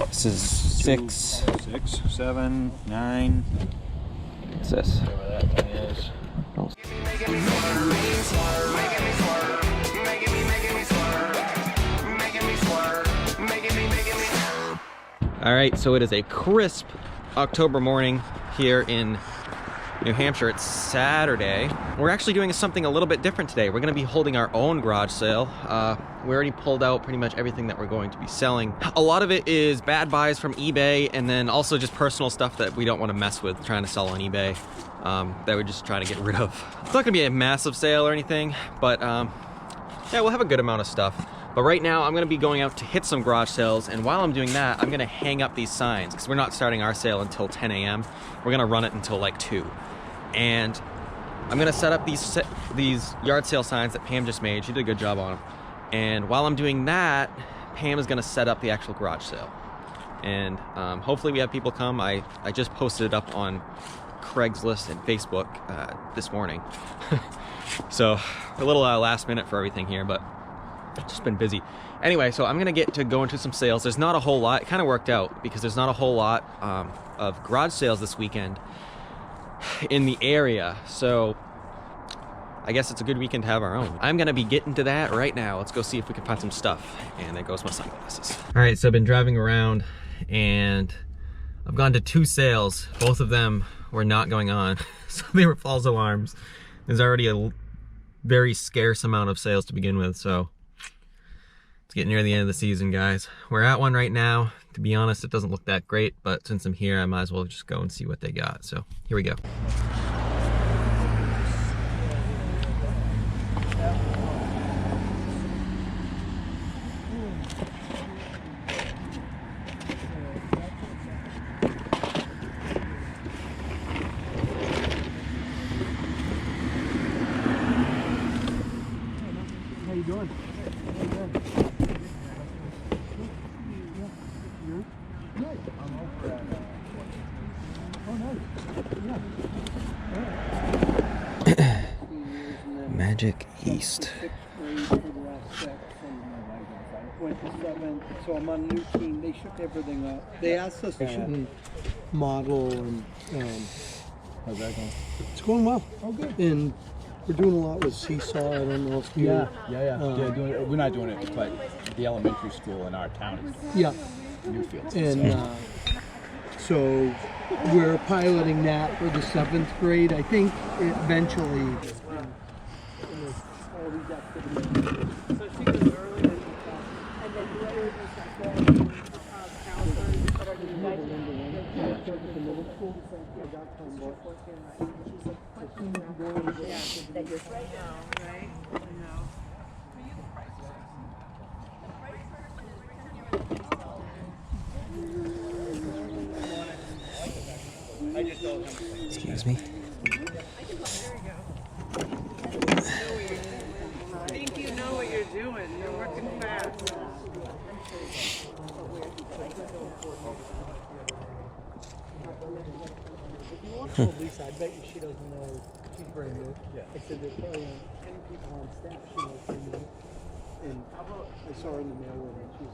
This is 6, 6, 7, 9. What's this? Whatever that thing is. Oh. All right, so it is a crisp October morning here in New Hampshire. It's Saturday. We're actually doing something a little bit different today. We're gonna be holding our own garage sale. We already pulled out pretty much everything that we're going to be selling. A lot of it is bad buys from eBay, and then also just personal stuff that we don't want to mess with trying to sell on eBay, that we're just trying to get rid of. It's not gonna be a massive sale or anything, but yeah, we'll have a good amount of stuff. But right now, I'm gonna be going out to hit some garage sales, and while I'm doing that, I'm gonna hang up these signs, because we're not starting our sale until 10 a.m. We're gonna run it until like 2. And I'm gonna set up these yard sale signs that Pam just made. She did a good job on them. And while I'm doing that, Pam is gonna set up the actual garage sale. And hopefully we have people come. I just posted it up on Craigslist and Facebook this morning. So a little last minute for everything here, but just been busy. Anyway, so I'm gonna get to go into some sales. There's not a whole lot. It kind of worked out because there's not a whole lot of garage sales this weekend in the area, so I guess it's a good weekend to have our own. I'm gonna be getting to that right now. Let's go see if we can find some stuff. And there goes my sunglasses. All right, so I've been driving around and I've gone to 2 sales. Both of them were not going on. So they were false alarms. There's already a very scarce amount of sales to begin with, so it's getting near the end of the season, guys. We're at one right now. To be honest, it doesn't look that great, but since I'm here, I might as well just go and see what they got. So here we go. How you doing? Magic East. Went to 7th, so I'm on a new team. They shook everything up. They asked us to model and How's that going? it's going well. Oh, good. And we're doing a lot with Seesaw. I don't know if you... We're not doing it, but the elementary school in our town Yeah. is Newfield. And so we're piloting that for the 7th grade. I think eventually... So she was early and then Excuse me. I think you know what you're doing. You're working fast. Lisa, I bet you she doesn't know. She's brand new. Yeah. I said there's probably 10 people on staff. She knows she knew. And I saw her in the mailroom and she's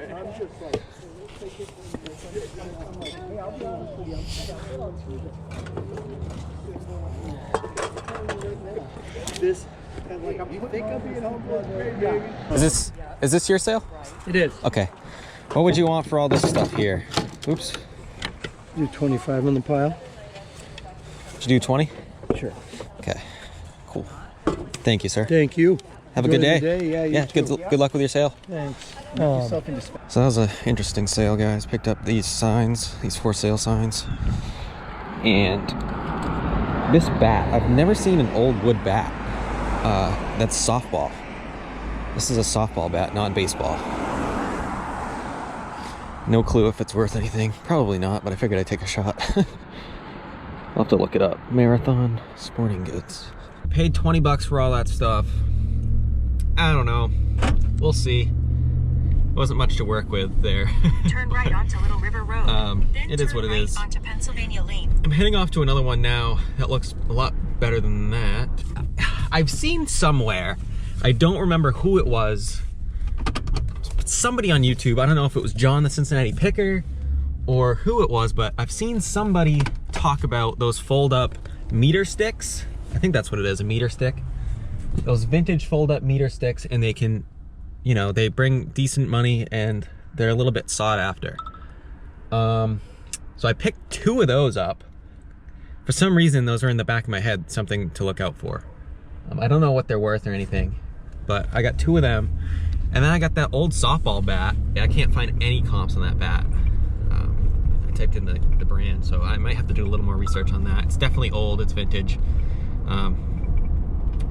I'm just like, I'm like, hey, I'll be honest with you. This, and like, I'm think I'll be in Is this your sale? It is. Okay. What would you want for all this stuff here? Oops. Do 25 on the pile? Did you do 20? Sure. Okay. Cool. Thank you, sir. Thank you. Have a good day. Yeah, you Yeah, too. good luck with your sale. Thanks. So that was an interesting sale, guys. Picked up these signs, these for sale signs. And this bat, I've never seen an old wood bat. That's softball. This is a softball bat, not baseball. No clue if it's worth anything. Probably not, but I figured I'd take a shot. I'll have to look it up. Marathon Sporting Goods. Paid 20 bucks for all that stuff. I don't know. We'll see. wasn't much to work with there. Turn right onto Little River Road. Then it is what it turn right is. onto Pennsylvania Lane. I'm heading off to another one now that looks a lot better than that. I've seen somewhere, I don't remember who it was, somebody on YouTube, I don't know if it was John the Cincinnati Picker or who it was, but I've seen somebody talk about those fold-up meter sticks. I think that's what it is, a meter stick. Those vintage fold-up meter sticks, and they can, you know, they bring decent money and they're a little bit sought after. So I picked 2 of those up. For some reason, those are in the back of my head, something to look out for. I don't know what they're worth or anything, but I got 2 of them. And then I got that old softball bat. I can't find any comps on that bat. I typed in the brand, so I might have to do a little more research on that. It's definitely old, it's vintage.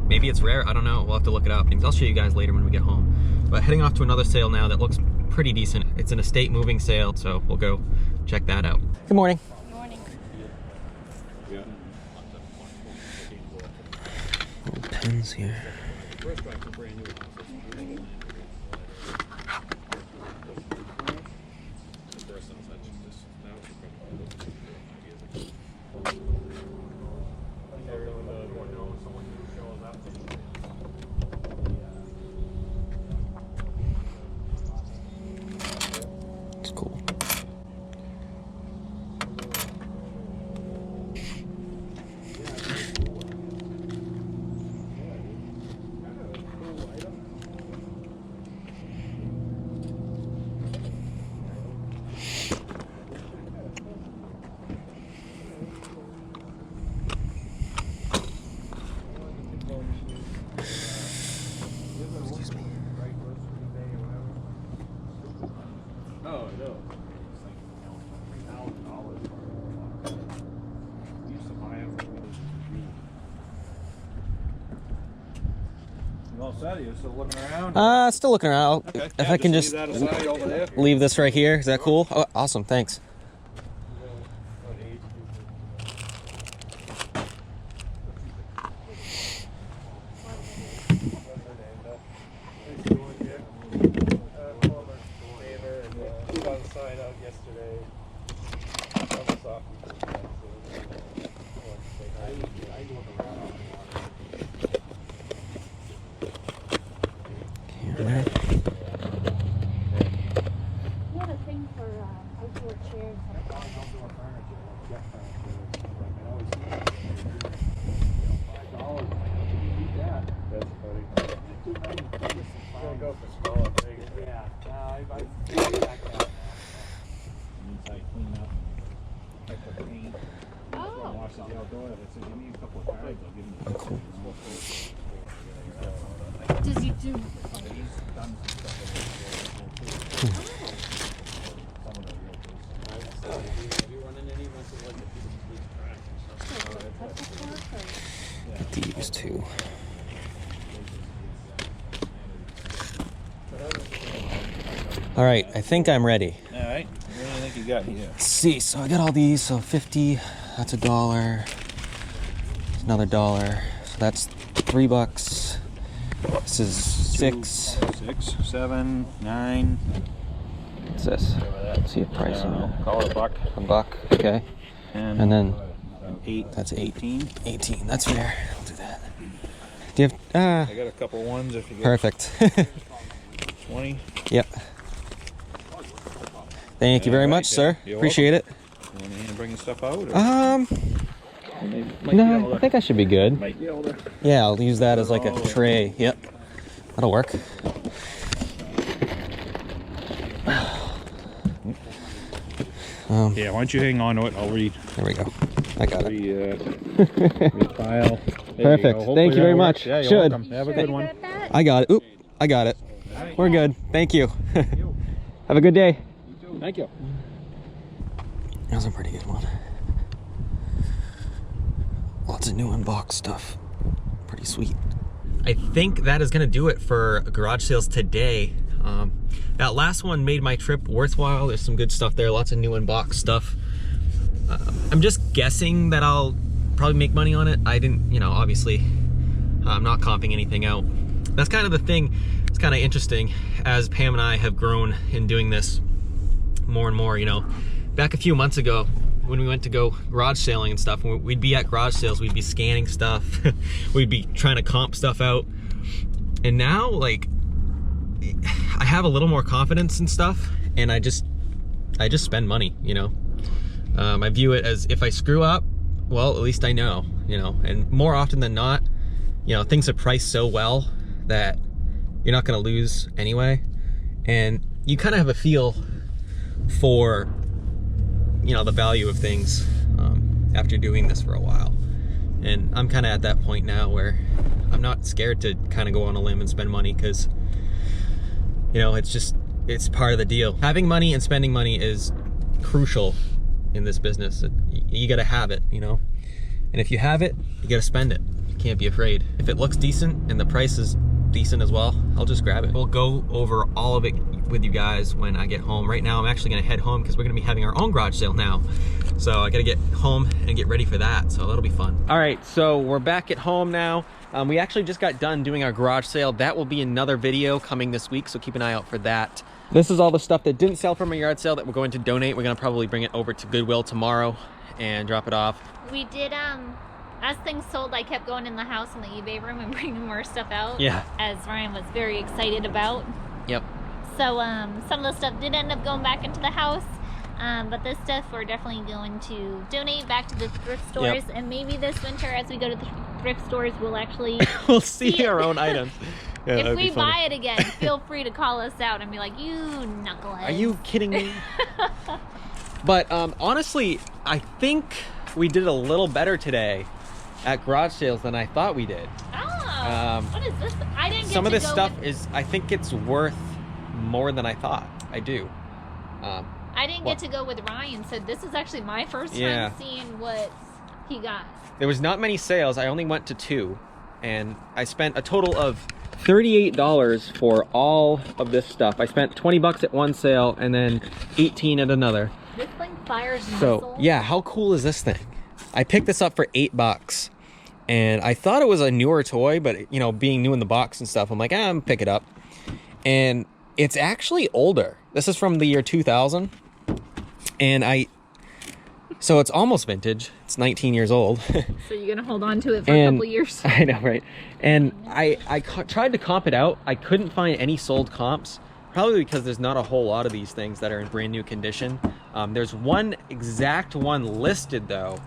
Maybe it's rare, I don't know. We'll have to look it up. I'll show you guys later when we get home. But heading off to another sale now that looks pretty decent. It's an estate moving sale, so we'll go check that out. Good morning. Good morning. Little pens here. It's cool. You still looking around? Still looking around. Okay. If I can leave just that aside over there. leave this right here, is that cool? Oh, awesome, thanks. Does he do? These 2. All right, I think I'm ready. All right. What do you think you got here? Let's see, so I got all these, so 50, that's $1. That's another $1. So that's $3. This is 6. 6, 7, 9. What's this? Let's see a price on it. Call it $1. $1, okay. And then 8. that's 8. 18. 18, that's fair. I'll do that. Do you have, I got a couple ones if you get perfect. 20. Yep. Thank you very much, sir. You're Appreciate it. You want me to bring stuff out? Or? No, I think I should be good. Might be able to. Yeah, I'll use that as like a tray. Yep. That'll work. Yeah, why don't you hang on to it? I'll read. There we go. I got it. Refile. Perfect. Thank you very much. Yeah, you're Should. welcome. Have a good one. I got it. Oop, I got it. We're good. Thank you. Have a good day. Thank you. That was a pretty good one. Lots of new unboxed stuff. Pretty sweet. I think that is gonna do it for garage sales today. That last one made my trip worthwhile. There's some good stuff there, lots of new unboxed stuff. I'm just guessing that I'll probably make money on it. I didn't, you know, obviously, I'm not comping anything out. That's kind of the thing. it's kind of interesting as Pam and I have grown in doing this more and more. You know, back a few months ago when we went to go garage sailing and stuff, we'd be at garage sales, we'd be scanning stuff, we'd be trying to comp stuff out. And now, like, I have a little more confidence in stuff, and I just spend money, you know. I view it as, if I screw up, well, at least I know, you know. And more often than not, you know, things are priced so well that you're not gonna lose anyway. And you kind of have a feel for, you know, the value of things after doing this for a while. And I'm kind of at that point now where I'm not scared to kind of go on a limb and spend money, because, you know, it's part of the deal. Having money and spending money is crucial in this business. You gotta have it, you know? And if you have it, you gotta spend it. You can't be afraid. If it looks decent and the price is decent as well, I'll just grab it. We'll go over all of it with you guys when I get home. Right now, I'm actually gonna head home because we're gonna be having our own garage sale now. So I gotta get home and get ready for that, so that'll be fun. All right, so we're back at home now. We actually just got done doing our garage sale. That will be another video coming this week, so keep an eye out for that. This is all the stuff that didn't sell from a yard sale that we're going to donate. We're gonna probably bring it over to Goodwill tomorrow and drop it off. We did, as things sold, I kept going in the house in the eBay room and bringing more stuff out. Yeah. As Ryan was very excited about. Yep. So some of the stuff did end up going back into the house. But this stuff we're definitely going to donate back to the thrift stores. Yep. And maybe this winter, as we go to the thrift stores, we'll actually we'll see our own items. Yeah, if we buy it again, feel free to call us out and be like, you knuckleheads. Are you kidding me? But honestly, I think we did a little better today at garage sales than I thought we did. Oh, what is this? I didn't get some to of this go stuff with... is, I think it's worth more than I thought. I do. I didn't get to go with Ryan, so this is actually my first time seeing what he got. There was not many sales. I only went to 2, and I spent a total of $38 for all of this stuff. I spent 20 bucks at one sale and then 18 at another. This thing fires so missiles. Yeah, how cool is this thing? I picked this up for 8 bucks, and I thought it was a newer toy, but, you know, being new in the box and stuff, I'm like, I'm gonna pick it up. And it's actually older. This is from the year 2000. And so it's almost vintage. It's 19 years old. So you're gonna hold on to it for a couple years. I know, right? And I tried to comp it out. I couldn't find any sold comps, probably because there's not a whole lot of these things that are in brand new condition. There's one exact one listed though.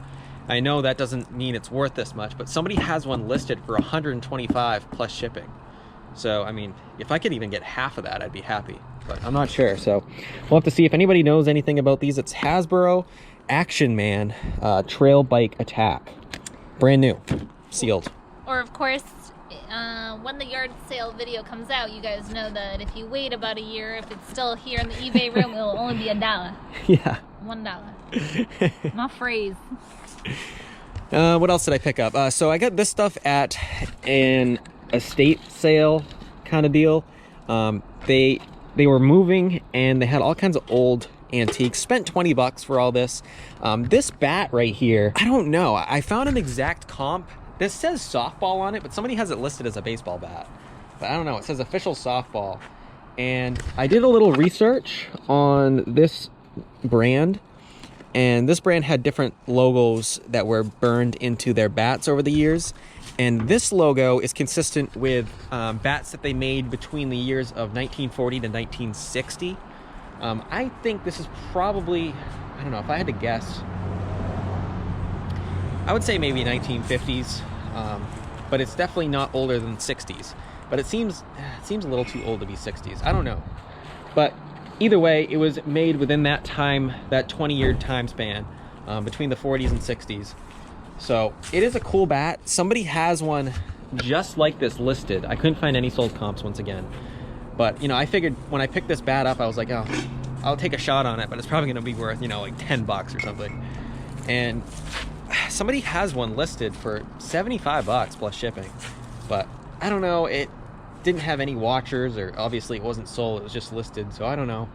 I know that doesn't mean it's worth this much, but somebody has one listed for 125 plus shipping. So, I mean, if I could even get half of that, I'd be happy. But I'm not sure, so we'll have to see if anybody knows anything about these. It's Hasbro Action Man Trail Bike Attack. Brand new, sealed. Or, of course, when the yard sale video comes out, you guys know that if you wait about a year, if it's still here in the eBay room, it'll only be $1. Yeah. $1. My phrase. What else did I pick up? So I got this stuff at an estate sale kind of deal. They were moving and they had all kinds of old antiques. Spent 20 bucks for all this. This bat right here, I don't know. I found an exact comp. This says softball on it, but somebody has it listed as a baseball bat. But I don't know. It says official softball. And I did a little research on this brand. And this brand had different logos that were burned into their bats over the years. And this logo is consistent with bats that they made between the years of 1940 to 1960. I think this is probably, I don't know, if I had to guess, I would say maybe 1950s, but it's definitely not older than 60s. But it seems a little too old to be 60s. I don't know. But either way, it was made within that time, that 20-year time span, between the 40s and 60s. So it is a cool bat. Somebody has one just like this listed. I couldn't find any sold comps once again. But, you know, I figured when I picked this bat up, I was like, oh, I'll take a shot on it, but it's probably going to be worth, you know, like 10 bucks or something. And somebody has one listed for 75 bucks plus shipping. But I don't know, it didn't have any watchers, or obviously it wasn't sold, it was just listed, so I don't know.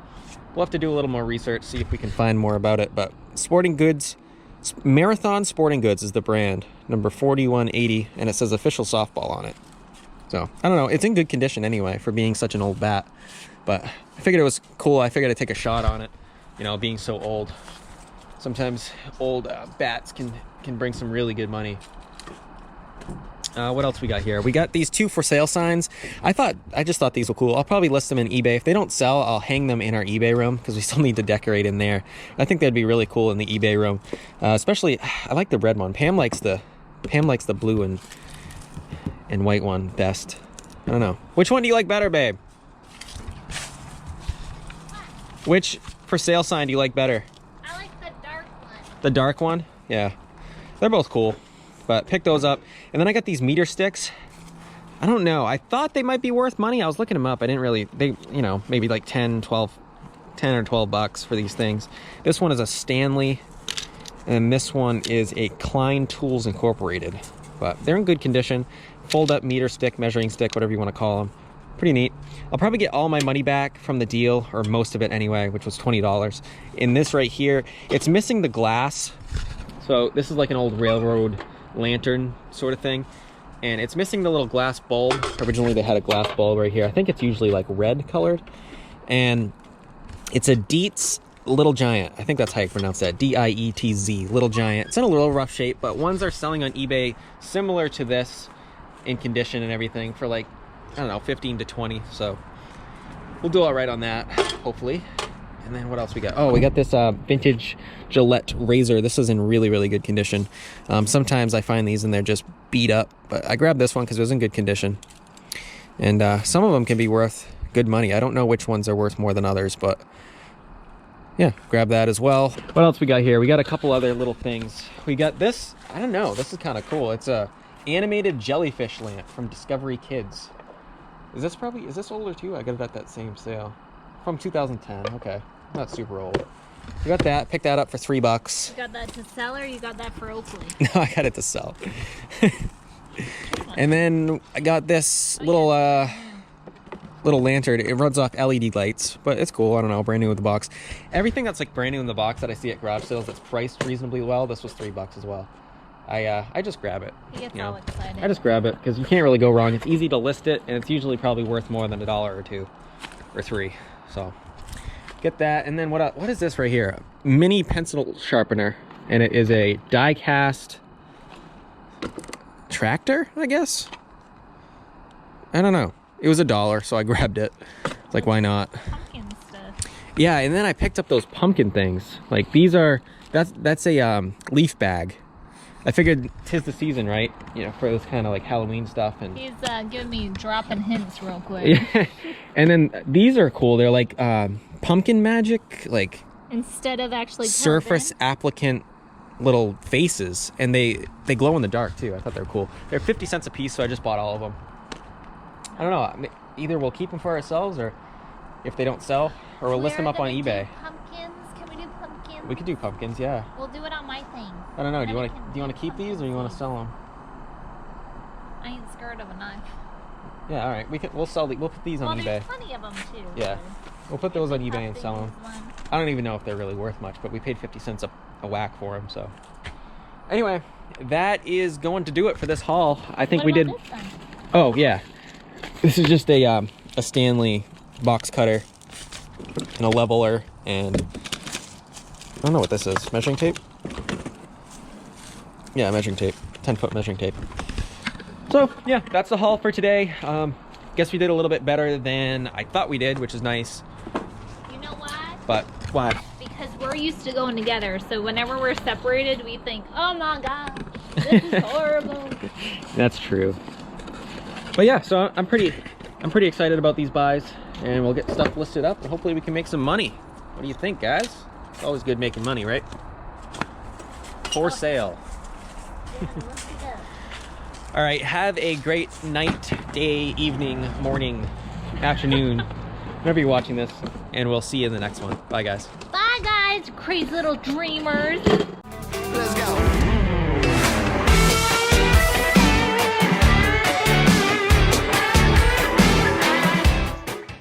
We'll have to do a little more research, see if we can find more about it. But Sporting Goods, Marathon Sporting Goods is the brand, number 4180, and it says official softball on it. So, I don't know. It's in good condition anyway for being such an old bat. But I figured it was cool. I figured I'd take a shot on it, you know, being so old. Sometimes old bats can bring some really good money. What else we got here? We got these 2 for sale signs. I just thought these were cool. I'll probably list them in eBay. If they don't sell, I'll hang them in our eBay room because we still need to decorate in there. I think that'd be really cool in the eBay room. Especially, I like the red one. Pam likes the blue and white one best. I don't know. Which one do you like better, babe? Which for sale sign do you like better? I like the dark one. The dark one? Yeah. They're both cool. But pick those up. And then I got these meter sticks. I don't know. I thought they might be worth money. I was looking them up. I didn't really, you know, maybe like 10 or 12 bucks for these things. This one is a Stanley. And this one is a Klein Tools Incorporated. But they're in good condition. Fold up meter stick, measuring stick, whatever you want to call them. Pretty neat. I'll probably get all my money back from the deal, or most of it anyway, which was $20. In this right here, it's missing the glass. So this is like an old railroad lantern sort of thing, and it's missing the little glass bulb. Originally they had a glass bulb right here. I think it's usually like red colored, and it's a Dietz Little Giant. I think that's how you pronounce that. D-I-E-T-Z, Little Giant. It's in a little rough shape, but ones are selling on eBay similar to this in condition and everything for like, I don't know, 15 to 20. So we'll do all right on that, hopefully. And then what else we got? Oh, we got this vintage Gillette razor. This is in really, really good condition. Sometimes I find these and they're just beat up, but I grabbed this one because it was in good condition. And some of them can be worth good money. I don't know which ones are worth more than others, but yeah, grab that as well. What else we got here? We got a couple other little things. We got this, I don't know, this is kind of cool. It's a animated jellyfish lamp from Discovery Kids. Is this older too? I got it at that same sale. From 2010, okay. Not super old. We got that, picked that up for $3. You got that to sell or you got that for Oakley? No, I got it to sell. And then I got this little lantern. It runs off LED lights, but it's cool. I don't know, brand new in the box. Everything that's like brand new in the box that I see at garage sales that's priced reasonably well, this was $3 as well. I just grab it. He gets all excited. I just grab it because you can't really go wrong. It's easy to list it, and it's usually probably worth more than $1 or $2 or $3. So get that. And then what is this right here? Mini pencil sharpener, and it is a die cast tractor, I guess. I don't know. It was $1, so I grabbed it. It's like, why not? Pumpkin stuff. Yeah, and then I picked up those pumpkin things. Like these are that's a leaf bag. I figured 'tis the season, right? You know, for this kind of like Halloween stuff. And He's giving me dropping hints real quick. yeah. And then these are cool. They're like pumpkin magic, like Instead of actually surface applicant little faces, and they glow in the dark too. I thought they were cool. They're 50 cents a piece, so I just bought all of them. I don't know. Either we'll keep them for ourselves, or if they don't sell, or we'll list them up on eBay. Pumpkins? Can we do pumpkins? We could do pumpkins, yeah. We'll do it on my thing. I don't know. Do you Then want we can to keep these, or you want to sell them? I ain't scared of a knife. Yeah, all right. We'll sell we'll put these on Well, eBay. there's plenty of them too. Yeah. so. We'll put those on eBay and sell them. Pumpkins one. I don't even know if they're really worth much, but we paid 50 cents a whack for them. So anyway, that is going to do it for this haul. I think What we did. about this one? Oh yeah, this is just a Stanley box cutter and a leveler, and I don't know what this is. Measuring tape. Yeah, measuring tape. 10-foot measuring tape. So yeah, that's the haul for today. Guess we did a little bit better than I thought we did, which is nice. You know why? But why? Because we're used to going together, so whenever we're separated, we think, "Oh my gosh, this is horrible." That's true. But yeah, so I'm pretty excited about these buys, and we'll get stuff listed up, and hopefully we can make some money. What do you think, guys? It's always good making money, right? For sale. All right, have a great night, day, evening, morning, afternoon, whenever you're watching this, and we'll see you in the next one. Bye, guys. Bye, guys, crazy little dreamers. Let's go.